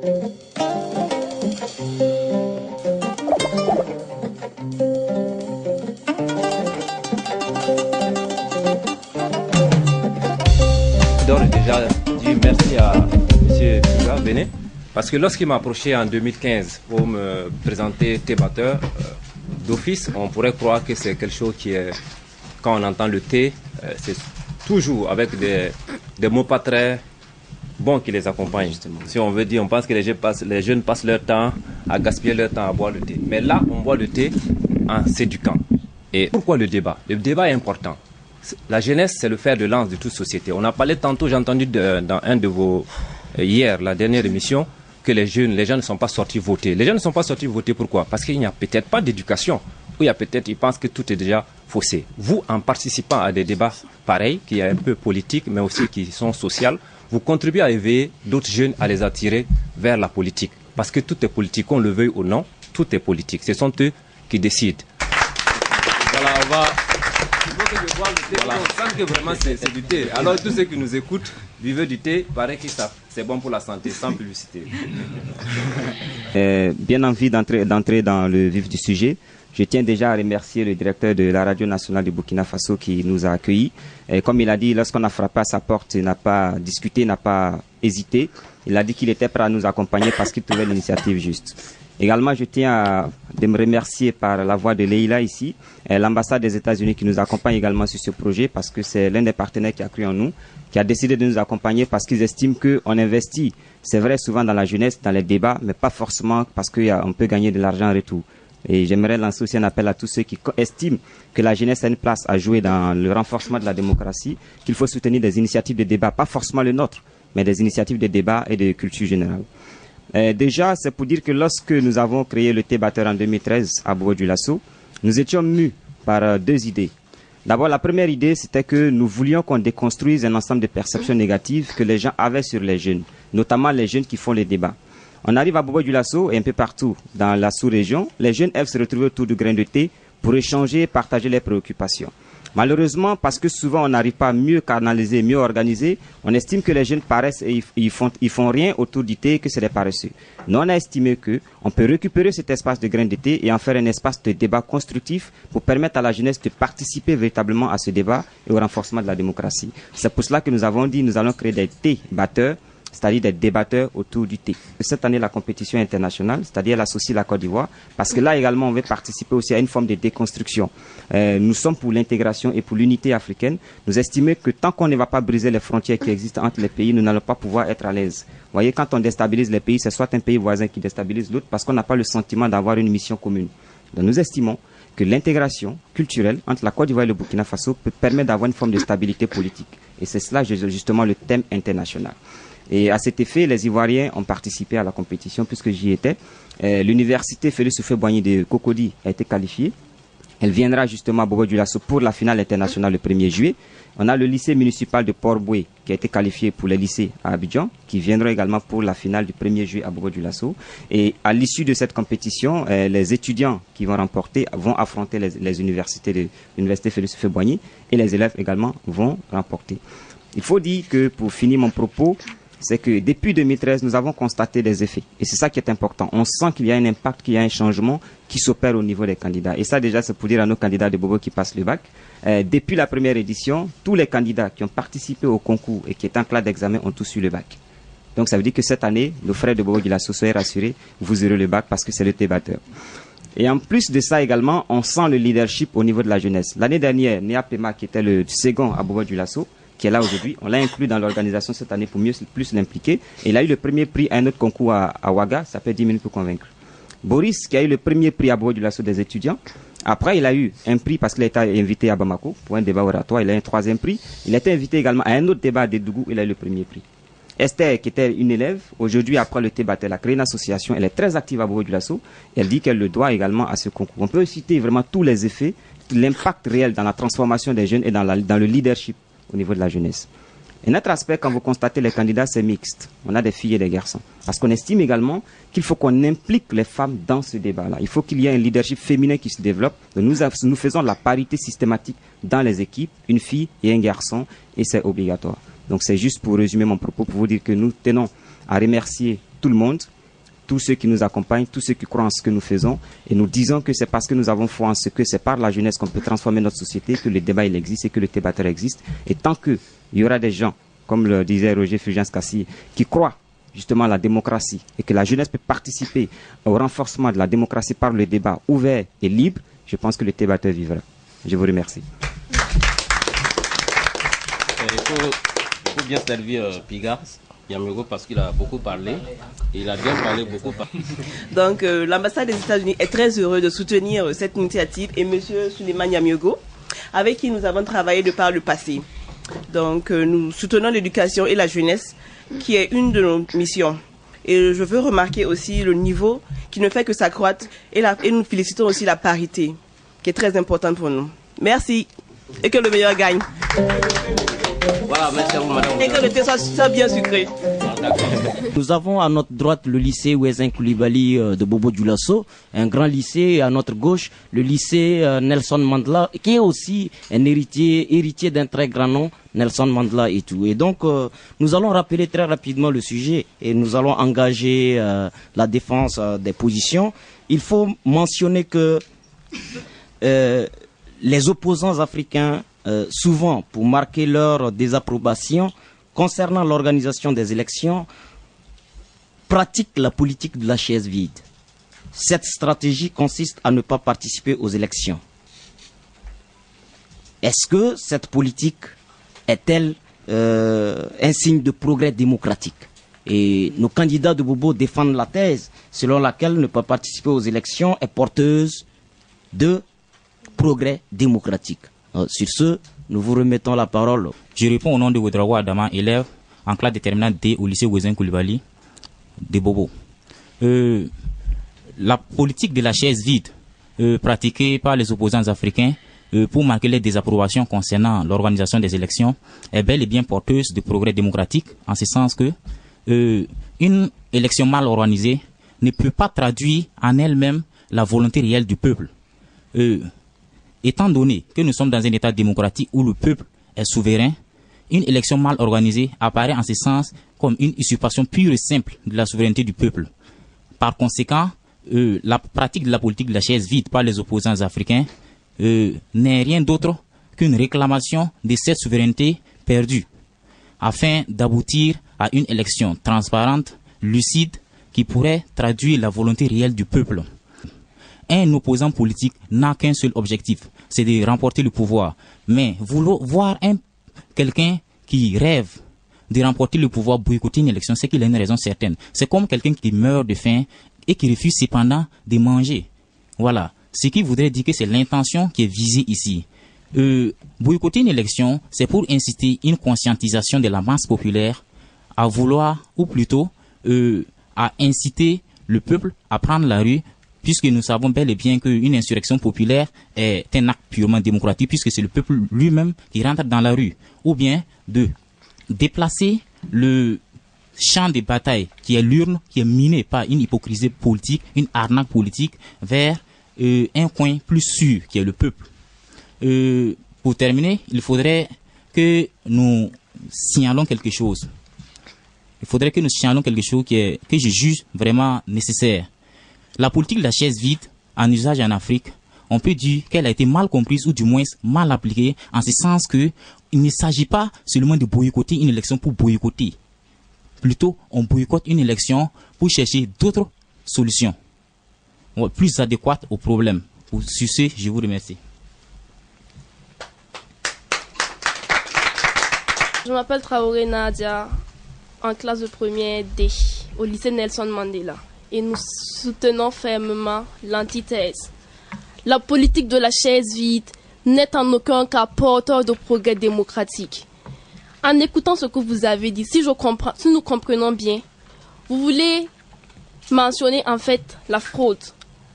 D'ores et déjà dire merci à M. Touga Béné, parce que lorsqu'il m'a approché en 2015 pour me présenter Thébateur, d'office, on pourrait croire que c'est quelque chose qui est, quand on entend le thé, c'est toujours avec des mots pas très bons qui les accompagnent. Justement. Si on veut dire, on pense que les jeunes passent leur temps à gaspiller leur temps à boire le thé. Mais là, on boit le thé en s'éduquant. Et pourquoi le débat? Le débat est important. La jeunesse, c'est le fer de lance de toute société. On a parlé tantôt, j'ai entendu dans un de vos, hier, la dernière émission, que les gens ne sont pas sortis voter. Les gens ne sont pas sortis voter, pourquoi? Parce qu'il n'y a peut-être pas d'éducation. Ou il y a peut-être, ils pensent que tout est déjà faussé. Vous, en participant à des débats pareils, qui est un peu politiques, mais aussi qui sont sociaux, vous contribuez à éveiller d'autres jeunes, à les attirer vers la politique. Parce que tout est politique, qu'on le veuille ou non, tout est politique. Ce sont eux qui décident. Voilà, on va... Voilà. On sent que vraiment c'est du thé. Alors tous ceux qui nous écoutent, buvez du thé, paraît que c'est bon pour la santé, sans publicité. Bien envie d'entrer dans le vif du sujet. Je tiens déjà à remercier le directeur de la Radio Nationale du Burkina Faso qui nous a accueillis. Et comme il a dit, lorsqu'on a frappé à sa porte, il n'a pas discuté, n'a pas hésité. Il a dit qu'il était prêt à nous accompagner parce qu'il trouvait l'initiative juste. Également, je tiens à me remercier par la voix de Leïla ici, l'ambassade des États-Unis qui nous accompagne également sur ce projet parce que c'est l'un des partenaires qui a cru en nous, qui a décidé de nous accompagner parce qu'ils estiment qu'on investit, c'est vrai, souvent dans la jeunesse, dans les débats, mais pas forcément parce qu'on peut gagner de l'argent en retour. Et j'aimerais lancer aussi un appel à tous ceux qui estiment que la jeunesse a une place à jouer dans le renforcement de la démocratie, qu'il faut soutenir des initiatives de débat, pas forcément le nôtre, mais des initiatives de débat et de culture générale. Déjà, c'est pour dire que lorsque nous avons créé le Thébateur en 2013 à Bobo-Dioulasso, nous étions mus par deux idées. D'abord, la première idée, c'était que nous voulions qu'on déconstruise un ensemble de perceptions négatives que les gens avaient sur les jeunes, notamment les jeunes qui font les débats. On arrive à Bobo-Dioulasso et un peu partout dans la sous-région, les jeunes aiment se retrouver autour du grain de thé pour échanger et partager leurs préoccupations. Malheureusement, parce que souvent on n'arrive pas à mieux canaliser, mieux organiser, on estime que les jeunes paraissent et ils font rien autour du thé, que c'est des paresseux. Nous, on a estimé qu'on peut récupérer cet espace de grain de thé et en faire un espace de débat constructif pour permettre à la jeunesse de participer véritablement à ce débat et au renforcement de la démocratie. C'est pour cela que nous avons dit nous allons créer des thé-batteurs, c'est-à-dire des débatteurs autour du thé. Cette année, la compétition internationale, c'est-à-dire elle associe la Côte d'Ivoire, parce que là également, on veut participer aussi à une forme de déconstruction. Nous sommes pour l'intégration et pour l'unité africaine. Nous estimons que tant qu'on ne va pas briser les frontières qui existent entre les pays, nous n'allons pas pouvoir être à l'aise. Vous voyez, quand on déstabilise les pays, c'est soit un pays voisin qui déstabilise l'autre, parce qu'on n'a pas le sentiment d'avoir une mission commune. Donc nous estimons que l'intégration culturelle entre la Côte d'Ivoire et le Burkina Faso peut permettre d'avoir une forme de stabilité politique. Et c'est cela justement le thème international. Et à cet effet, les Ivoiriens ont participé à la compétition puisque j'y étais. L'université Félix Houphouët-Boigny de Cocody a été qualifiée. Elle viendra justement à Bobo-Dioulasso pour la finale internationale le 1er juillet. On a le lycée municipal de Port-Boué qui a été qualifié pour les lycées à Abidjan, qui viendra également pour la finale du 1er juillet à Bobo-Dioulasso. Et à l'issue de cette compétition, les étudiants qui vont remporter vont affronter les universités de l'université Félix Houphouët-Boigny et les élèves également vont remporter. Il faut dire que, pour finir mon propos, c'est que depuis 2013, nous avons constaté des effets. Et c'est ça qui est important. On sent qu'il y a un impact, qu'il y a un changement qui s'opère au niveau des candidats. Et ça, déjà, c'est pour dire à nos candidats de Bobo qui passent le bac. Depuis la première édition, tous les candidats qui ont participé au concours et qui étaient en classe d'examen ont tous eu le bac. Donc, ça veut dire que cette année, nos frères de Bobo-Dioulasso, soyez rassurés, vous aurez le bac parce que c'est le Thébateur. Et en plus de ça également, on sent le leadership au niveau de la jeunesse. L'année dernière, Néa Pema, qui était le second à Bobo-Dioulasso, qui est là aujourd'hui, on l'a inclus dans l'organisation cette année pour plus l'impliquer. Et il a eu le premier prix à un autre concours à Ouaga, ça fait 10 minutes pour convaincre. Boris, qui a eu le premier prix à Bobo-Dioulasso des étudiants. Après, il a eu un prix parce qu'il a été invité à Bamako pour un débat oratoire. Il a eu un troisième prix. Il a été invité également à un autre débat à Dédougou. Il a eu le premier prix. Esther, qui était une élève, aujourd'hui, après le Thébateur, elle a créé une association. Elle est très active à Bobo-Dioulasso. Elle dit qu'elle le doit également à ce concours. On peut citer vraiment tous les effets, l'impact réel dans la transformation des jeunes et dans le leadership au niveau de la jeunesse. Un autre aspect, quand vous constatez les candidats, c'est mixte. On a des filles et des garçons. Parce qu'on estime également qu'il faut qu'on implique les femmes dans ce débat-là. Il faut qu'il y ait un leadership féminin qui se développe. Nous faisons la parité systématique dans les équipes, une fille et un garçon, et c'est obligatoire. Donc c'est juste pour résumer mon propos, pour vous dire que nous tenons à remercier tout le monde, tous ceux qui nous accompagnent, tous ceux qui croient en ce que nous faisons. Et nous disons que c'est parce que nous avons foi en ce que c'est par la jeunesse qu'on peut transformer notre société, que le débat il existe et que le débatteur existe. Et tant qu'il y aura des gens, comme le disait Roger Fulgence-Cassi, qui croient justement à la démocratie et que la jeunesse peut participer au renforcement de la démocratie par le débat ouvert et libre, je pense que le débatteur vivra. Je vous remercie. Il faut bien servir Piga Yamyogo parce qu'il a beaucoup parlé. Il a bien parlé, beaucoup parlé. Donc l'ambassade des États-Unis est très heureux de soutenir cette initiative et M. Souleymane Yamyogo, avec qui nous avons travaillé de par le passé. Donc nous soutenons l'éducation et la jeunesse, qui est une de nos missions. Et je veux remarquer aussi le niveau qui ne fait que s'accroître et nous félicitons aussi la parité, qui est très importante pour nous. Merci et que le meilleur gagne. Voilà, merci à vous, madame. Et que le thé soit bien sucré. Nous avons à notre droite le lycée Ouezin Koulibaly de Bobo Dioulasso, un grand lycée, et à notre gauche le lycée Nelson Mandela, qui est aussi un héritier d'un très grand nom, Nelson Mandela et tout. Et donc nous allons rappeler très rapidement le sujet et nous allons engager la défense des positions. Il faut mentionner que les opposants africains, souvent pour marquer leur désapprobation concernant l'organisation des élections, pratiquent la politique de la chaise vide. Cette stratégie consiste à ne pas participer aux élections. Est-ce que cette politique est-elle un signe de progrès démocratique? Et nos candidats de Bobo défendent la thèse selon laquelle ne pas participer aux élections est porteuse de progrès démocratique. Sur ce, nous vous remettons la parole. Je réponds au nom de Ouedraogo Adama, élève en classe de terminale D au lycée Ouezin Koulibaly de Bobo. La politique de la chaise vide pratiquée par les opposants africains pour marquer les désapprobations concernant l'organisation des élections est bel et bien porteuse de progrès démocratique, en ce sens que une élection mal organisée ne peut pas traduire en elle-même la volonté réelle du peuple. Étant donné que nous sommes dans un état démocratique où le peuple est souverain, une élection mal organisée apparaît en ce sens comme une usurpation pure et simple de la souveraineté du peuple. Par conséquent, la pratique de la politique de la chaise vide par les opposants africains n'est rien d'autre qu'une réclamation de cette souveraineté perdue, afin d'aboutir à une élection transparente, lucide, qui pourrait traduire la volonté réelle du peuple. Un opposant politique n'a qu'un seul objectif, c'est de remporter le pouvoir. Mais voir quelqu'un qui rêve de remporter le pouvoir boycotter une élection, c'est qu'il a une raison certaine. C'est comme quelqu'un qui meurt de faim et qui refuse cependant de manger. Voilà. Ce qui voudrait dire que c'est l'intention qui est visée ici. Boycotter une élection, c'est pour inciter une conscientisation de la masse populaire à vouloir, ou plutôt à inciter le peuple à prendre la rue, puisque nous savons bel et bien qu'une insurrection populaire est un acte purement démocratique, puisque c'est le peuple lui-même qui rentre dans la rue. Ou bien de déplacer le champ de bataille qui est l'urne, qui est miné par une hypocrisie politique, une arnaque politique, vers un coin plus sûr qui est le peuple. Pour terminer, il faudrait que nous signalons quelque chose. Il faudrait que nous signalons quelque chose que je juge vraiment nécessaire. La politique de la chaise vide, en usage en Afrique, on peut dire qu'elle a été mal comprise ou du moins mal appliquée, en ce sens que il ne s'agit pas seulement de boycotter une élection pour boycotter. Plutôt, on boycotte une élection pour chercher d'autres solutions plus adéquates au problème. Sur ce, je vous remercie. Je m'appelle Traoré Nadia, en classe de première D, au lycée Nelson Mandela. Et nous soutenons fermement l'antithèse. La politique de la chaise vide n'est en aucun cas porteur de progrès démocratique. En écoutant ce que vous avez dit, si nous comprenons bien, vous voulez mentionner en fait la fraude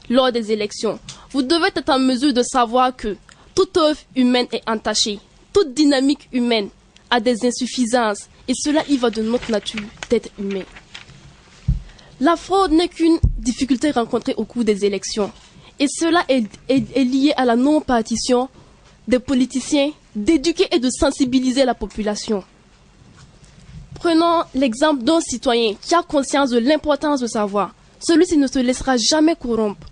lors des élections. Vous devez être en mesure de savoir que toute œuvre humaine est entachée, toute dynamique humaine a des insuffisances, et cela y va de notre nature d'être humain. La fraude n'est qu'une difficulté rencontrée au cours des élections. Et cela est lié à la non-partition des politiciens d'éduquer et de sensibiliser la population. Prenons l'exemple d'un citoyen qui a conscience de l'importance de savoir celui-ci ne se laissera jamais corrompre.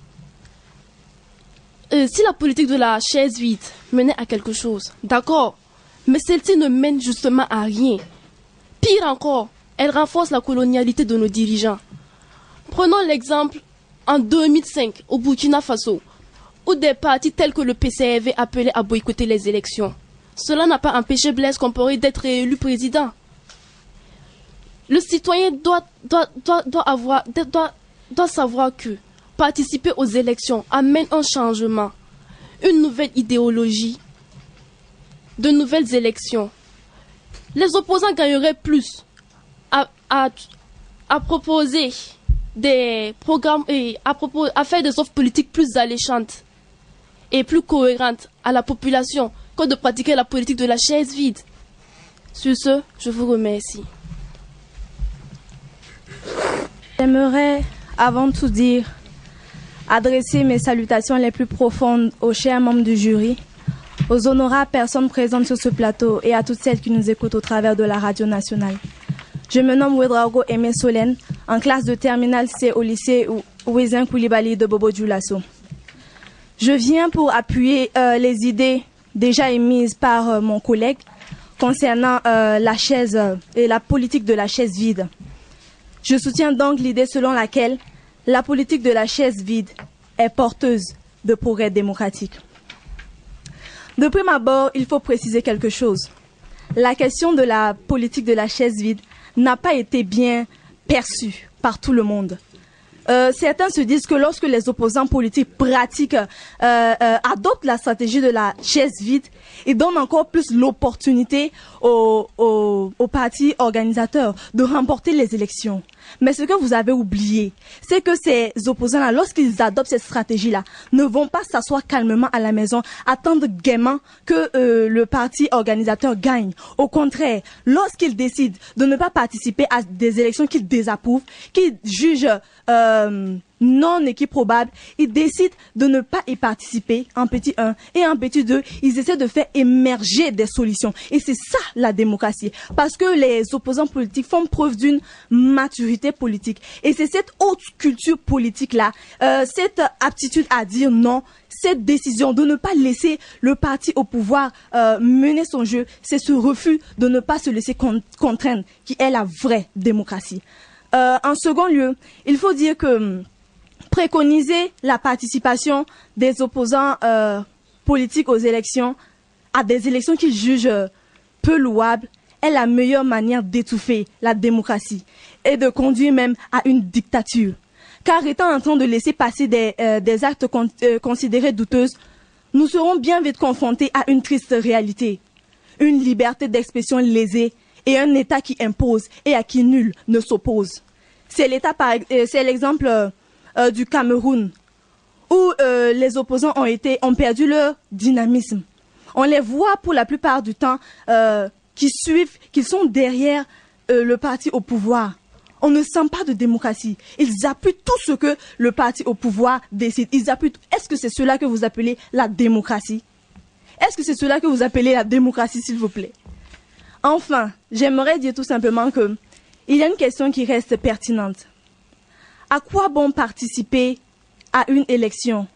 Si la politique de la chaise vide menait à quelque chose, d'accord, mais celle-ci ne mène justement à rien. Pire encore, elle renforce la colonialité de nos dirigeants. Prenons l'exemple en 2005 au Burkina Faso, où des partis tels que le PCRV appelaient à boycotter les élections. Cela n'a pas empêché Blaise Compaoré d'être élu président. Le citoyen doit savoir que participer aux élections amène un changement, une nouvelle idéologie, de nouvelles élections. Les opposants gagneraient plus à proposer des programmes et à faire des offres politiques plus alléchantes et plus cohérentes à la population que de pratiquer la politique de la chaise vide. Sur ce, je vous remercie. J'aimerais, avant de tout dire, adresser mes salutations les plus profondes aux chers membres du jury, aux honorables personnes présentes sur ce plateau et à toutes celles qui nous écoutent au travers de la radio nationale. Je me nomme Ouedraogo Aimé Solène, en classe de terminale C au lycée Ouezin Koulibaly de Bobo Dioulasso. Je viens pour appuyer les idées déjà émises par mon collègue concernant la chaise et la politique de la chaise vide. Je soutiens donc l'idée selon laquelle la politique de la chaise vide est porteuse de progrès démocratique. De prime abord, il faut préciser quelque chose. La question de la politique de la chaise vide n'a pas été bien perçue par tout le monde. Certains se disent que lorsque les opposants politiques pratiquent, adoptent la stratégie de la chaise vide, ils donnent encore plus l'opportunité aux partis organisateurs de remporter les élections. Mais ce que vous avez oublié, c'est que ces opposants-là, lorsqu'ils adoptent cette stratégie-là, ne vont pas s'asseoir calmement à la maison, attendre gaiement que le parti organisateur gagne. Au contraire, lorsqu'ils décident de ne pas participer à des élections qu'ils désapprouvent, qu'ils jugent non équiprobables, ils décident de ne pas y participer en petit 1 et en petit 2. Ils essaient de faire émerger des solutions. Et c'est ça la démocratie. Parce que les opposants politiques font preuve d'une maturité politique. Et c'est cette haute culture politique-là, cette aptitude à dire non, cette décision de ne pas laisser le parti au pouvoir mener son jeu, c'est ce refus de ne pas se laisser contraindre qui est la vraie démocratie. En second lieu, il faut dire que préconiser la participation des opposants politiques aux élections, à des élections qu'ils jugent peu louables, est la meilleure manière d'étouffer la démocratie et de conduire même à une dictature. Car étant en train de laisser passer des actes considérés douteuses, nous serons bien vite confrontés à une triste réalité. Une liberté d'expression lésée et un État qui impose et à qui nul ne s'oppose. C'est l'exemple du Cameroun, où les opposants ont perdu leur dynamisme. On les voit pour la plupart du temps qui sont derrière le parti au pouvoir. On ne sent pas de démocratie. Ils appuient tout ce que le parti au pouvoir décide. Ils appuient. Est-ce que c'est cela que vous appelez la démocratie? Est-ce que c'est cela que vous appelez la démocratie, s'il vous plaît? Enfin, j'aimerais dire tout simplement que il y a une question qui reste pertinente. À quoi bon participer à une élection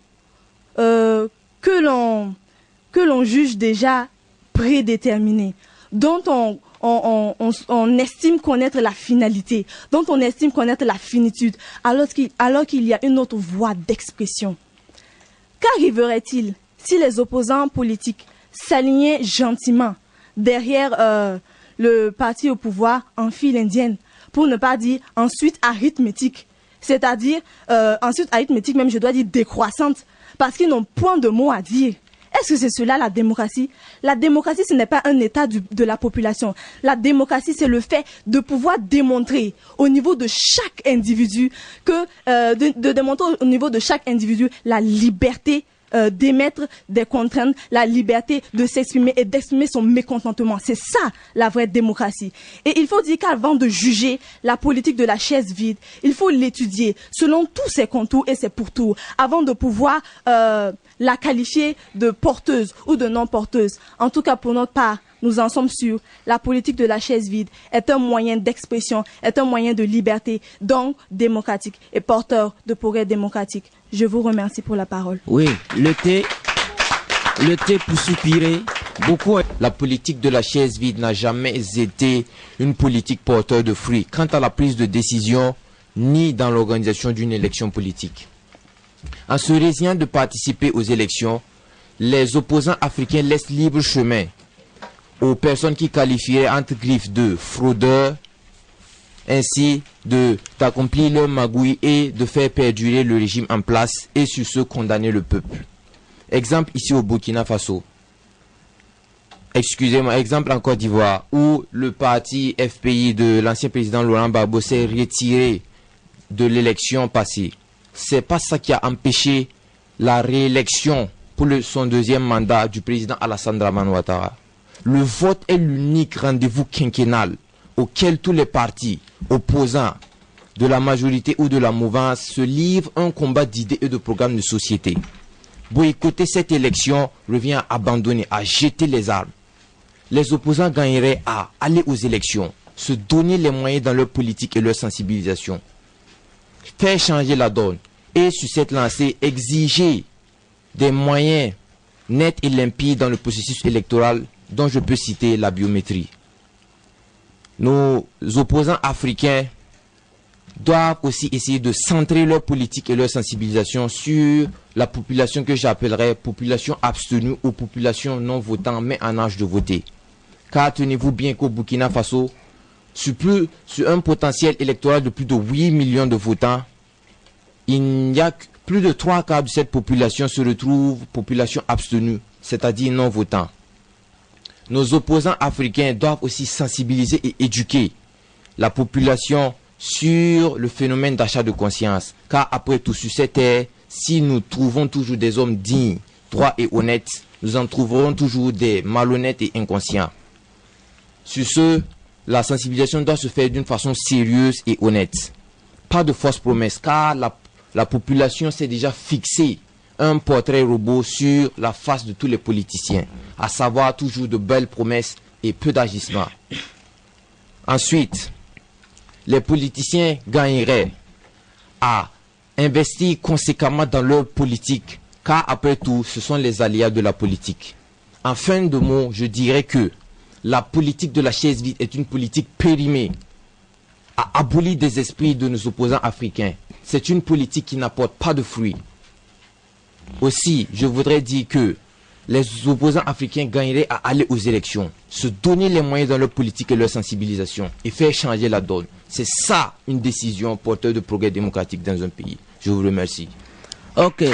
que l'on juge déjà prédéterminée, dont on estime connaître la finalité, dont on estime connaître la finitude, alors qu'il y a une autre voie d'expression? Qu'arriverait-il si les opposants politiques s'alignaient gentiment derrière le parti au pouvoir en file indienne, pour ne pas dire ensuite arithmétique, c'est-à-dire ensuite arithmétique, même je dois dire décroissante, parce qu'ils n'ont point de mots à dire? Est-ce que c'est cela la démocratie? La démocratie, ce n'est pas un état de la population. La démocratie, c'est le fait de pouvoir démontrer au niveau de chaque individu de démontrer au niveau de chaque individu la liberté d'émettre des contraintes, la liberté de s'exprimer et d'exprimer son mécontentement. C'est ça la vraie démocratie. Et il faut dire qu'avant de juger la politique de la chaise vide, il faut l'étudier selon tous ses contours et ses pourtours avant de pouvoir la qualifier de porteuse ou de non porteuse. En tout cas, pour notre part, nous en sommes sûrs, la politique de la chaise vide est un moyen d'expression, est un moyen de liberté, donc démocratique et porteur de progrès démocratique. Je vous remercie pour la parole. Oui, le thé pour soupirer. Beaucoup. La politique de la chaise vide n'a jamais été une politique porteur de fruits quant à la prise de décision ni dans l'organisation d'une élection politique. En se résignant de participer aux élections, les opposants africains laissent libre chemin aux personnes qui qualifieraient entre griffes de fraudeurs, ainsi d'accomplir leur magouille et de faire perdurer le régime en place et sur ce condamner le peuple. Exemple ici au Burkina Faso. Excusez-moi, exemple en Côte d'Ivoire, où le parti FPI de l'ancien président Laurent Gbagbo s'est retiré de l'élection passée. C'est pas ça qui a empêché la réélection pour son deuxième mandat du président Alassane Dramane Ouattara. Le vote est l'unique rendez-vous quinquennal auquel tous les partis opposants de la majorité ou de la mouvance se livrent un combat d'idées et de programmes de société. Boycotter cette élection revient à abandonner, à jeter les armes. Les opposants gagneraient à aller aux élections, se donner les moyens dans leur politique et leur sensibilisation, faire changer la donne et sur cette lancée exiger des moyens nets et limpides dans le processus électoral dont je peux citer la biométrie. Nos opposants africains doivent aussi essayer de centrer leur politique et leur sensibilisation sur la population que j'appellerais population abstenue ou population non votant mais en âge de voter. Car tenez-vous bien qu'au Burkina Faso, sur un potentiel électoral de plus de 8 millions de votants, il n'y a que plus de 3/4 de cette population se retrouve population abstenue, c'est-à-dire non votant. Nos opposants africains doivent aussi sensibiliser et éduquer la population sur le phénomène d'achat de conscience. Car après tout, sur cette terre, si nous trouvons toujours des hommes dignes, droits et honnêtes, nous en trouverons toujours des malhonnêtes et inconscients. Sur ce, la sensibilisation doit se faire d'une façon sérieuse et honnête. Pas de fausses promesses, car la population s'est déjà fixé un portrait robot sur la face de tous les politiciens, à savoir toujours de belles promesses et peu d'agissements. Ensuite, les politiciens gagneraient à investir conséquemment dans leur politique, car après tout, ce sont les aléas de la politique. En fin de mot, je dirais que la politique de la chaise vide est une politique périmée, à abolir des esprits de nos opposants africains. C'est une politique qui n'apporte pas de fruits. Aussi, je voudrais dire que les opposants africains gagneraient à aller aux élections, se donner les moyens dans leur politique et leur sensibilisation et faire changer la donne. C'est ça une décision porteuse de progrès démocratique dans un pays. Je vous remercie. Ok.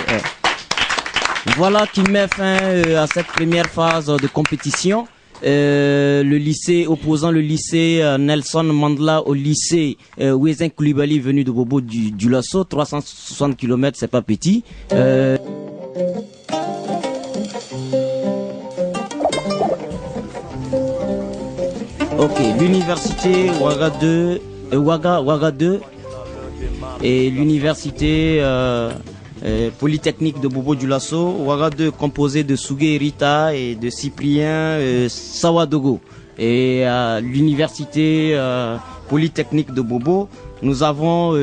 Voilà qui met fin à cette première phase de compétition. Le lycée opposant le lycée Nelson Mandela au lycée Ouezin Coulibaly venu de Bobo du Lasso, 360 km, c'est pas petit. Ok, l'université Ouaga 2 et l'université Polytechnique de Bobo du Lasso, Ouaga 2 composé de Sougué Rita et de Cyprien Sawadogo. Et à l'université Polytechnique de Bobo, nous avons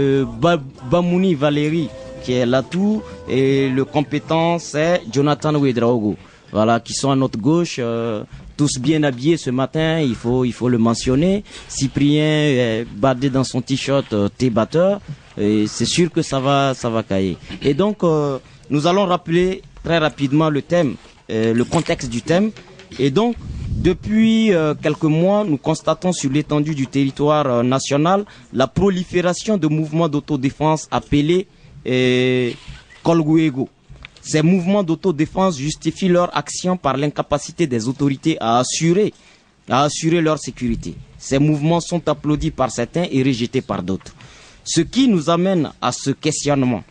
Bamouni Valérie qui est l'atout et le compétent c'est Jonathan Ouedraogo. Voilà, qui sont à notre gauche, tous bien habillés ce matin, il faut le mentionner. Cyprien est badé dans son t-shirt thé batteur. Et c'est sûr que ça va cailler. Et donc, nous allons rappeler très rapidement le thème, le contexte du thème. Et donc, depuis quelques mois, nous constatons sur l'étendue du territoire national la prolifération de mouvements d'autodéfense appelés Kolguego. Ces mouvements d'autodéfense justifient leur action par l'incapacité des autorités à assurer leur sécurité. Ces mouvements sont applaudis par certains et rejetés par d'autres. Ce qui nous amène à ce questionnement.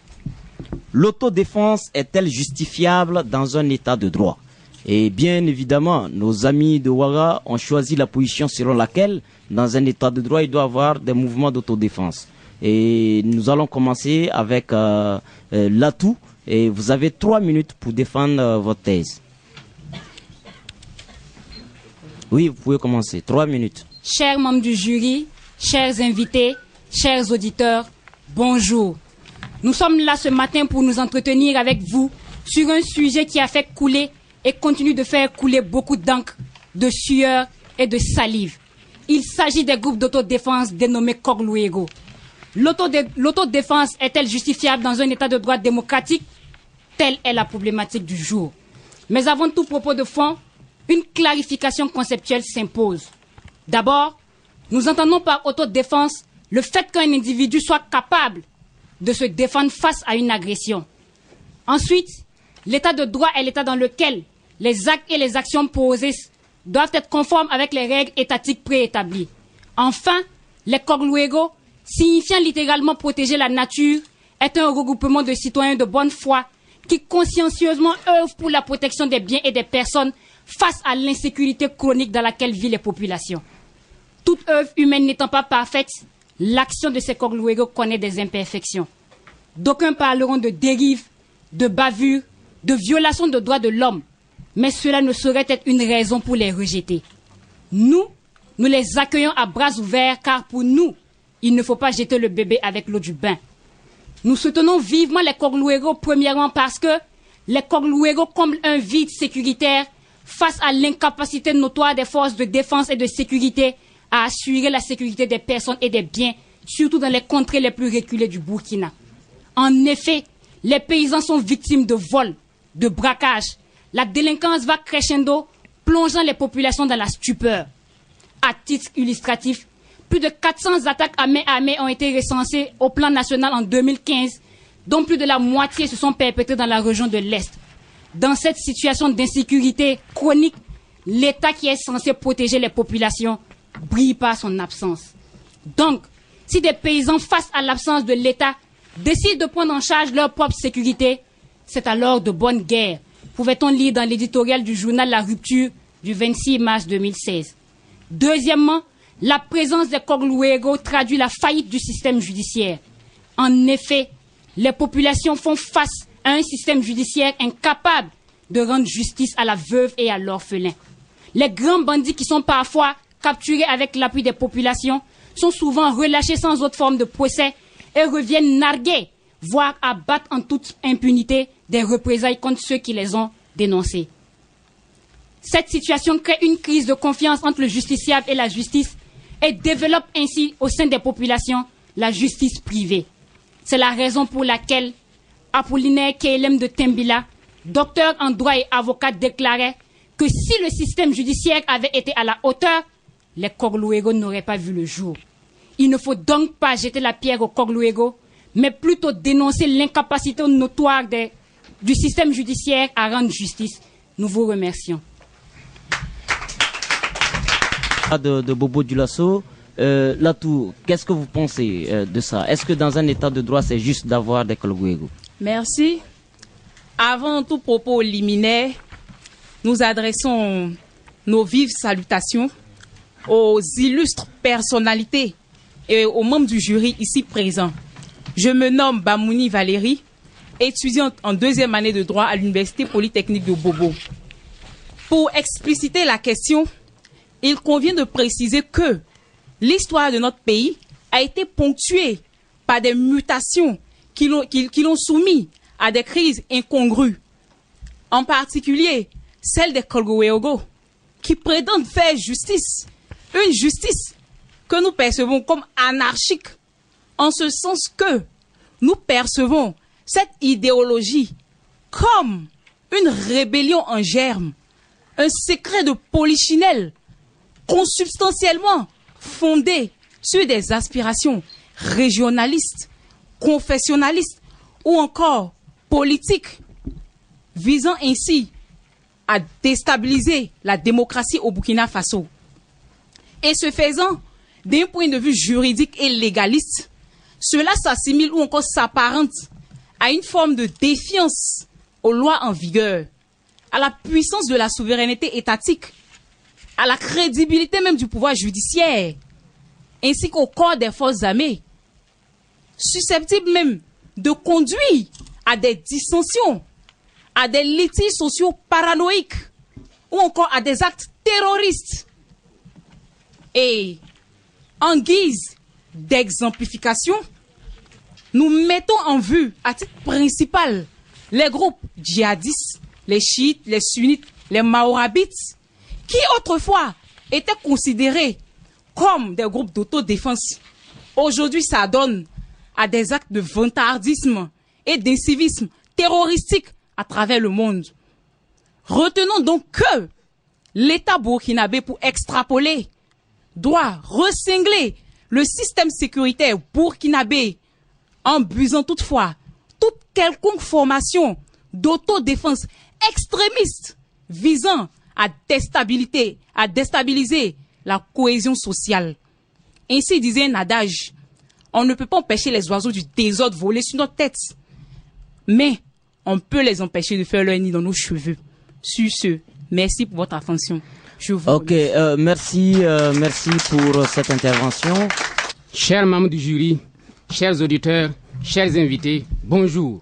L'autodéfense est-elle justifiable dans un état de droit? Et bien évidemment, nos amis de Ouaga ont choisi la position selon laquelle, dans un état de droit, il doit y avoir des mouvements d'autodéfense. Et nous allons commencer avec l'atout. Et vous avez 3 minutes pour défendre votre thèse. Oui, vous pouvez commencer. 3 minutes. Chers membres du jury, chers invités, chers auditeurs, bonjour. Nous sommes là ce matin pour nous entretenir avec vous sur un sujet qui a fait couler et continue de faire couler beaucoup d'encre, de sueur et de salive. Il s'agit des groupes d'autodéfense dénommés Kogluego. L'autodéfense est-elle justifiable dans un état de droit démocratique? Telle est la problématique du jour. Mais avant tout propos de fond, une clarification conceptuelle s'impose. D'abord, nous entendons par autodéfense le fait qu'un individu soit capable de se défendre face à une agression. Ensuite, l'état de droit est l'état dans lequel les actes et les actions posées doivent être conformes avec les règles étatiques préétablies. Enfin, les Kogluego, signifiant littéralement protéger la nature, est un regroupement de citoyens de bonne foi qui consciencieusement œuvrent pour la protection des biens et des personnes face à l'insécurité chronique dans laquelle vivent les populations. Toute œuvre humaine n'étant pas parfaite, l'action de ces Kogluego connaît des imperfections. D'aucuns parleront de dérives, de bavures, de violations de droits de l'homme, mais cela ne saurait être une raison pour les rejeter. Nous les accueillons à bras ouverts car pour nous, il ne faut pas jeter le bébé avec l'eau du bain. Nous soutenons vivement les Kogluego premièrement parce que les Kogluego comblent un vide sécuritaire face à l'incapacité notoire des forces de défense et de sécurité à assurer la sécurité des personnes et des biens, surtout dans les contrées les plus reculées du Burkina. En effet, les paysans sont victimes de vols, de braquages. La délinquance va crescendo, plongeant les populations dans la stupeur. À titre illustratif, plus de 400 attaques à main ont été recensées au plan national en 2015, dont plus de la moitié se sont perpétrées dans la région de l'Est. Dans cette situation d'insécurité chronique, l'État qui est censé protéger les populations brille par son absence. Donc, si des paysans, face à l'absence de l'État, décident de prendre en charge leur propre sécurité, c'est alors de bonne guerre, pouvait-on lire dans l'éditorial du journal La Rupture du 26 mars 2016. Deuxièmement, la présence des Kogluego traduit la faillite du système judiciaire. En effet, les populations font face à un système judiciaire incapable de rendre justice à la veuve et à l'orphelin. Les grands bandits qui sont parfois capturés avec l'appui des populations sont souvent relâchés sans autre forme de procès et reviennent narguer, voire abattre en toute impunité des représailles contre ceux qui les ont dénoncés. Cette situation crée une crise de confiance entre le justiciable et la justice et développe ainsi au sein des populations la justice privée. C'est la raison pour laquelle Apollinaire Keilem de Tembila, docteur en droit et avocat, déclarait que si le système judiciaire avait été à la hauteur, les Kogluego n'auraient pas vu le jour. Il ne faut donc pas jeter la pierre aux Kogluego, mais plutôt dénoncer l'incapacité notoire du système judiciaire à rendre justice. Nous vous remercions. De Bobo Dioulasso, Latou, qu'est-ce que vous pensez de ça? Est-ce que dans un état de droit, c'est juste d'avoir des Kogluego? Merci. Avant tout propos liminaire, nous adressons nos vives salutations aux illustres personnalités et aux membres du jury ici présents. Je me nomme Bamouni Valérie, étudiante en 2e année de droit à l'Université Polytechnique de Bobo. Pour expliciter la question, il convient de préciser que l'histoire de notre pays a été ponctuée par des mutations qui l'ont soumis à des crises incongrues. En particulier, celle des Kogluego, qui prétendent faire justice, une justice que nous percevons comme anarchique, en ce sens que nous percevons cette idéologie comme une rébellion en germe, un secret de polichinelle, consubstantiellement fondé sur des aspirations régionalistes, confessionnalistes ou encore politiques, visant ainsi à déstabiliser la démocratie au Burkina Faso. Et ce faisant, d'un point de vue juridique et légaliste, cela s'assimile ou encore s'apparente à une forme de défiance aux lois en vigueur, à la puissance de la souveraineté étatique, à la crédibilité même du pouvoir judiciaire, ainsi qu'au corps des forces armées, susceptible même de conduire à des dissensions, à des litiges sociaux paranoïques ou encore à des actes terroristes Et en guise d'exemplification, nous mettons en vue, à titre principal, les groupes djihadistes, les chiites, les sunnites, les mahorabites, qui autrefois étaient considérés comme des groupes d'autodéfense. Aujourd'hui, ça donne à des actes de vantardisme et d'incivisme terroristique à travers le monde. Retenons donc que l'État burkinabé, pour extrapoler, doit recingler le système sécuritaire burkinabé en busant toutefois toute quelconque formation d'autodéfense extrémiste visant à déstabiliser la cohésion sociale. Ainsi disait un adage, on ne peut pas empêcher les oiseaux du désordre voler sur notre tête, mais on peut les empêcher de faire leur nid dans nos cheveux. Sur ce, merci pour votre attention. Merci pour cette intervention. Chers membres du jury, chers auditeurs, chers invités, bonjour.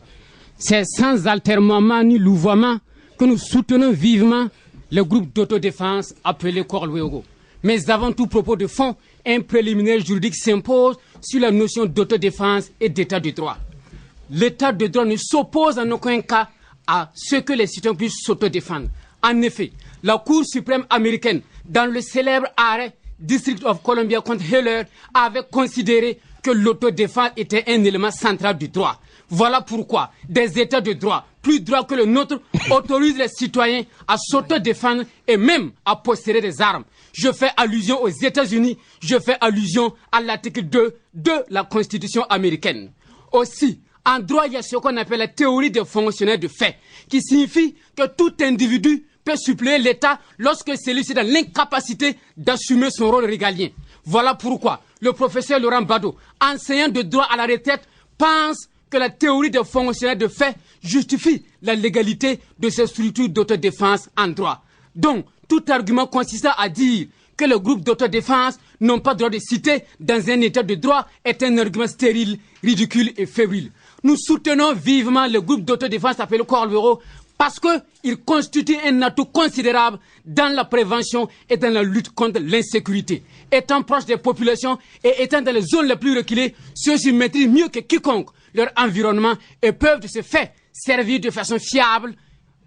C'est sans altermoiement ni louvoiement que nous soutenons vivement le groupe d'autodéfense appelé Korlwego. Mais avant tout propos de fond, un préliminaire juridique s'impose sur la notion d'autodéfense et d'état de droit. L'état de droit ne s'oppose en aucun cas à ce que les citoyens puissent s'autodéfendre. En effet, la Cour suprême américaine, dans le célèbre arrêt District of Columbia contre Heller, avait considéré que l'autodéfense était un élément central du droit. Voilà pourquoi des États de droit, plus droits que le nôtre, autorisent les citoyens à s'autodéfendre et même à posséder des armes. Je fais allusion aux États-Unis, je fais allusion à l'article 2 de la Constitution américaine. Aussi, en droit, il y a ce qu'on appelle la théorie des fonctionnaires de fait, qui signifie que tout individu peut suppléer l'État lorsque celui-ci est dans l'incapacité d'assumer son rôle régalien. Voilà pourquoi le professeur Laurent Bado, enseignant de droit à la retraite, pense que la théorie des fonctionnaires de fait justifie la légalité de ces structures d'autodéfense en droit. Donc, tout argument consistant à dire que le groupe d'autodéfense n'ont pas droit de citer dans un état de droit est un argument stérile, ridicule et fébrile. Nous soutenons vivement le groupe d'autodéfense appelé Korlwego parce qu'il constitue un atout considérable dans la prévention et dans la lutte contre l'insécurité. Étant proche des populations et étant dans les zones les plus reculées, ceux-ci maîtrisent mieux que quiconque leur environnement et peuvent de ce fait servir de façon fiable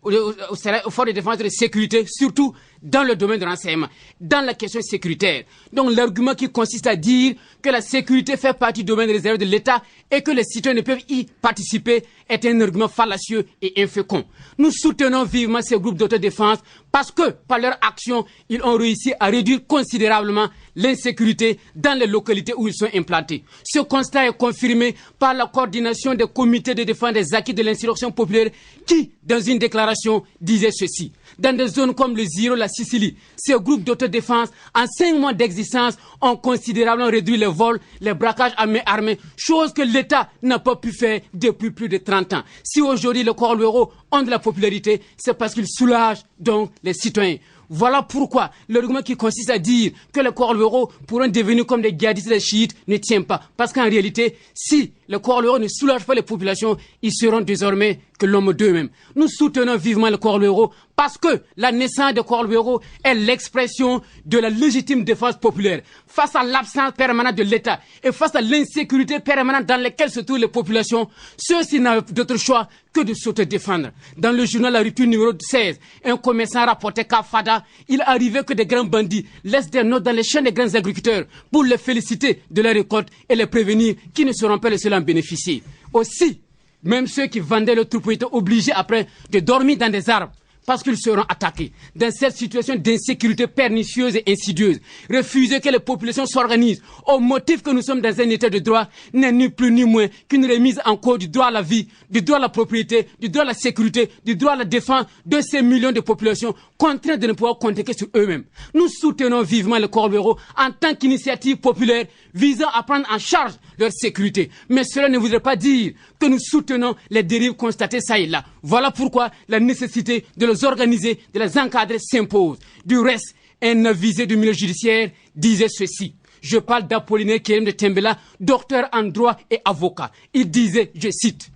aux forces de défense et de sécurité, surtout dans le domaine de renseignement, dans la question sécuritaire. Donc l'argument qui consiste à dire que la sécurité fait partie du domaine réservé de l'État et que les citoyens ne peuvent y participer est un argument fallacieux et infécond. Nous soutenons vivement ces groupes d'autodéfense parce que, par leur action, ils ont réussi à réduire considérablement l'insécurité dans les localités où ils sont implantés. Ce constat est confirmé par la coordination des comités de défense des acquis de l'insurrection populaire qui, dans une déclaration, disait ceci. Dans des zones comme le Ziro, la Sicile, ces groupes d'autodéfense, en 5 mois d'existence, ont considérablement réduit les vols, les braquages à main armée, chose que l'État n'a pas pu faire depuis plus de 30 ans. Si aujourd'hui le Korlwego ont de la popularité, c'est parce qu'ils soulagent donc les citoyens. Voilà pourquoi l'argument qui consiste à dire que les Korlwego pourront devenir comme des djihadistes et des chiites ne tient pas. Parce qu'en réalité, si les Korlwego ne soulagent pas les populations, ils seront désormais que l'homme d'eux-mêmes. Nous soutenons vivement le Korlwego parce que la naissance de Korlwego est l'expression de la légitime défense populaire face à l'absence permanente de l'État et face à l'insécurité permanente dans laquelle se trouvent les populations. Ceux-ci n'ont d'autre choix que de s'autodéfendre. Dans le journal La Rupture numéro 16, un commerçant rapportait qu'à Fada, il arrivait que des grands bandits laissent des notes dans les champs des grands agriculteurs pour les féliciter de la récolte et les prévenir qu'ils ne seront pas les seuls à en bénéficier. Aussi, même ceux qui vendaient le troupeau étaient obligés après de dormir dans des arbres parce qu'ils seront attaqués. Dans cette situation d'insécurité pernicieuse et insidieuse, refuser que les populations s'organisent au motif que nous sommes dans un état de droit n'est ni plus ni moins qu'une remise en cause du droit à la vie, du droit à la propriété, du droit à la sécurité, du droit à la défense de ces millions de populations contraintes de ne pouvoir compter que sur eux-mêmes. Nous soutenons vivement le Korlwego en tant qu'initiative populaire visant à prendre en charge leur sécurité. Mais cela ne voudrait pas dire que nous soutenons les dérives constatées ça et là. Voilà pourquoi la nécessité de les organiser, de les encadrer s'impose. Du reste, un avisé du milieu judiciaire disait ceci. Je parle d'Apollinaire Kerem de Tembela, docteur en droit et avocat. Il disait, je cite,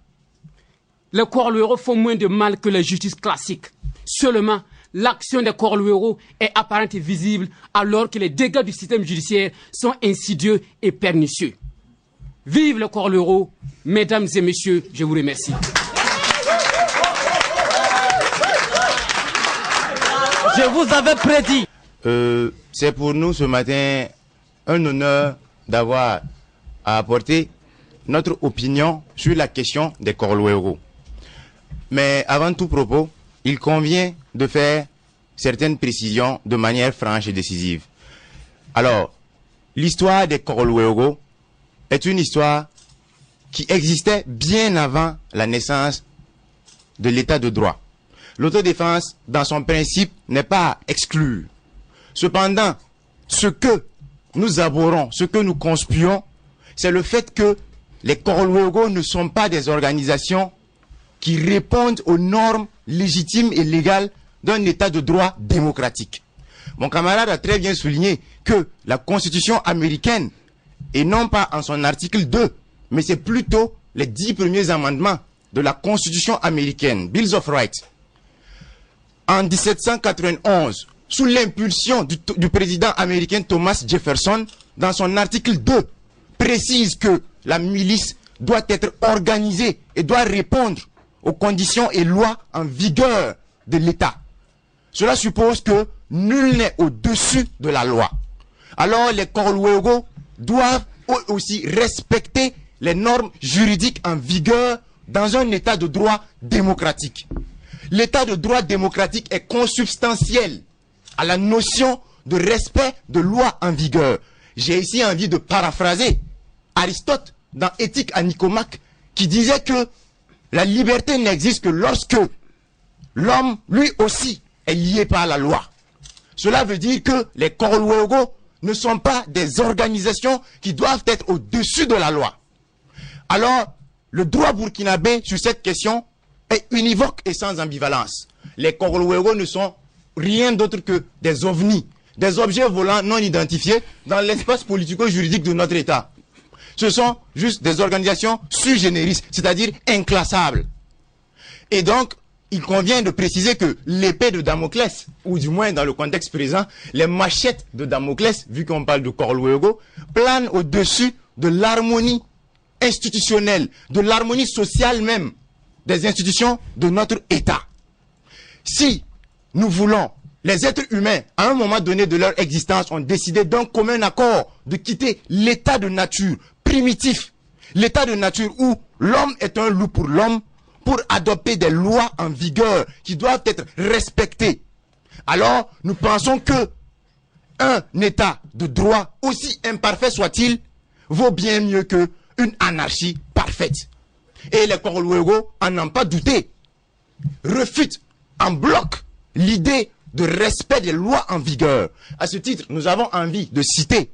« Les Korlwego font moins de mal que la justice classique. Seulement, l'action des corps louéraux est apparente et visible alors que les dégâts du système judiciaire sont insidieux et pernicieux. Vive le corps louéraux, mesdames et messieurs, je vous remercie. Je vous avais prédit. C'est pour nous ce matin un honneur d'avoir à apporter notre opinion sur la question des corps louéraux. Mais avant tout propos, il convient de faire certaines précisions de manière franche et décisive. Alors, l'histoire des corps louéraux est une histoire qui existait bien avant la naissance de l'état de droit. L'autodéfense, dans son principe, n'est pas à exclure. Cependant, ce que nous abhorrons, ce que nous conspuons, c'est le fait que les corps louéraux ne sont pas des organisations qui répondent aux normes légitimes et légales d'un état de droit démocratique. Mon camarade a très bien souligné que la Constitution américaine, et non pas en son article 2, mais c'est plutôt les 10 premiers amendements de la Constitution américaine, Bills of Rights, en 1791, sous l'impulsion du président américain Thomas Jefferson, dans son article 2, précise que la milice doit être organisée et doit répondre aux conditions et lois en vigueur de l'État. Cela suppose que nul n'est au-dessus de la loi. Alors les corps louéraux doivent aussi respecter les normes juridiques en vigueur dans un État de droit démocratique. L'état de droit démocratique est consubstantiel à la notion de respect de loi en vigueur. J'ai ici envie de paraphraser Aristote dans Éthique à Nicomaque qui disait que la liberté n'existe que lorsque l'homme, lui aussi, est lié par la loi. Cela veut dire que les corps louéraux ne sont pas des organisations qui doivent être au-dessus de la loi. Alors, le droit burkinabé sur cette question est univoque et sans ambivalence. Les corps louéraux ne sont rien d'autre que des ovnis, des objets volants non identifiés dans l'espace politico-juridique de notre État. Ce sont juste des organisations sui generis, c'est-à-dire inclassables. Et donc, il convient de préciser que l'épée de Damoclès, ou du moins dans le contexte présent, les machettes de Damoclès, vu qu'on parle de corps louéraux, planent au-dessus de l'harmonie institutionnelle, de l'harmonie sociale même, des institutions de notre État. Si nous voulons, les êtres humains, à un moment donné de leur existence, ont décidé d'un commun accord de quitter l'état de nature primitif, l'état de nature où l'homme est un loup pour l'homme, pour adopter des lois en vigueur qui doivent être respectées. Alors, nous pensons que un état de droit, aussi imparfait soit-il, vaut bien mieux qu'une anarchie parfaite. Et les corps louéraux, à n'en pas douter, refutent en bloc l'idée de respect des lois en vigueur. À ce titre, nous avons envie de citer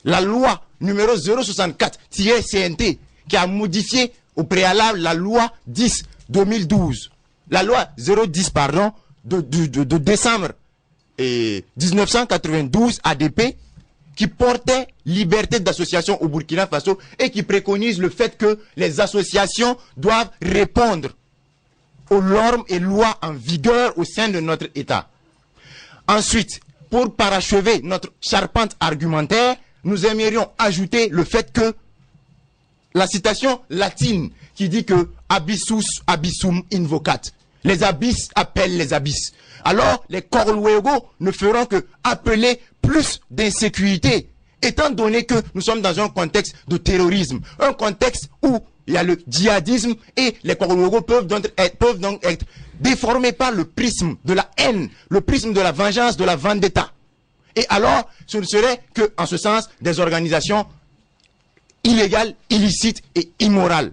la loi numéro 064-CNT qui a modifié au préalable la loi 10-2012. La loi 010, pardon, de décembre 1992 ADP qui portait liberté d'association au Burkina Faso et qui préconise le fait que les associations doivent répondre aux normes et lois en vigueur au sein de notre État. Ensuite, pour parachever notre charpente argumentaire, nous aimerions ajouter le fait que la citation latine qui dit que abyssus abyssum invocat, les abysses appellent les abysses. Alors, les corps louéraux ne feront que appeler plus d'insécurité, étant donné que nous sommes dans un contexte de terrorisme, un contexte où il y a le djihadisme et les corps louéraux peuvent donc être déformés par le prisme de la haine, le prisme de la vengeance, de la vendetta. Et alors, ce ne serait que, en ce sens, des organisations illégales, illicites et immorales.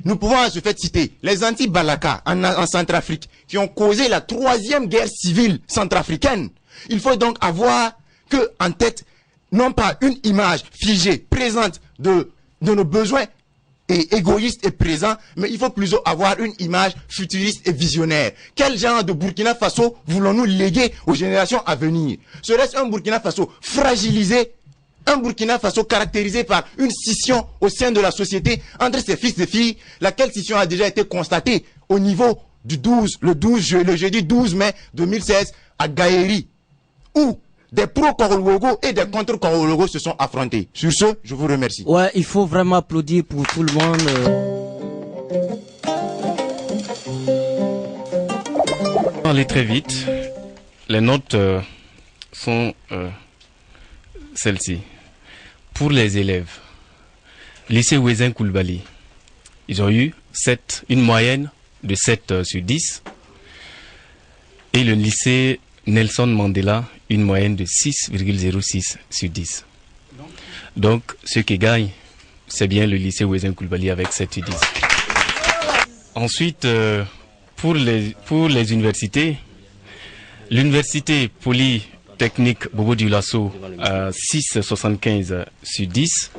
Nous pouvons à ce fait citer les anti-Balaka en Centrafrique qui ont causé la 3e guerre civile centrafricaine. Il faut donc avoir que en tête, non pas une image figée, présente de nos besoins et égoïstes et présents, mais il faut plutôt avoir une image futuriste et visionnaire. Quel genre de Burkina Faso voulons-nous léguer aux générations à venir? Serait-ce un Burkina Faso fragilisé? Un Burkina Faso caractérisé par une scission au sein de la société entre ses fils et filles, laquelle scission a déjà été constatée au niveau le jeudi 12 mai 2016 à Gaïri, où des pro-Korologo et des contre-Korologo se sont affrontés. Sur ce, je vous remercie. Ouais, il faut vraiment applaudir pour tout le monde. On va aller très vite. Les notes sont celles-ci. Pour les élèves, lycée Ouezin Koulibaly, ils ont eu une moyenne de 7 sur 10. Et le lycée Nelson Mandela, une moyenne de 6,06 sur 10. Donc, ce qui gagne, c'est bien le lycée Ouezin Koulibaly avec 7 sur 10. Ensuite, pour les universités, l'université polytechnique Bobo Dioulasso a 6,75 sur 10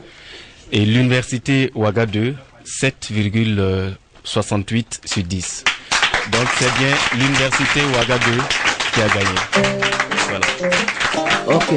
et l'université Ouaga 2, 7,68 sur 10. Donc c'est bien l'université Ouaga 2 qui a gagné. Voilà. Ok.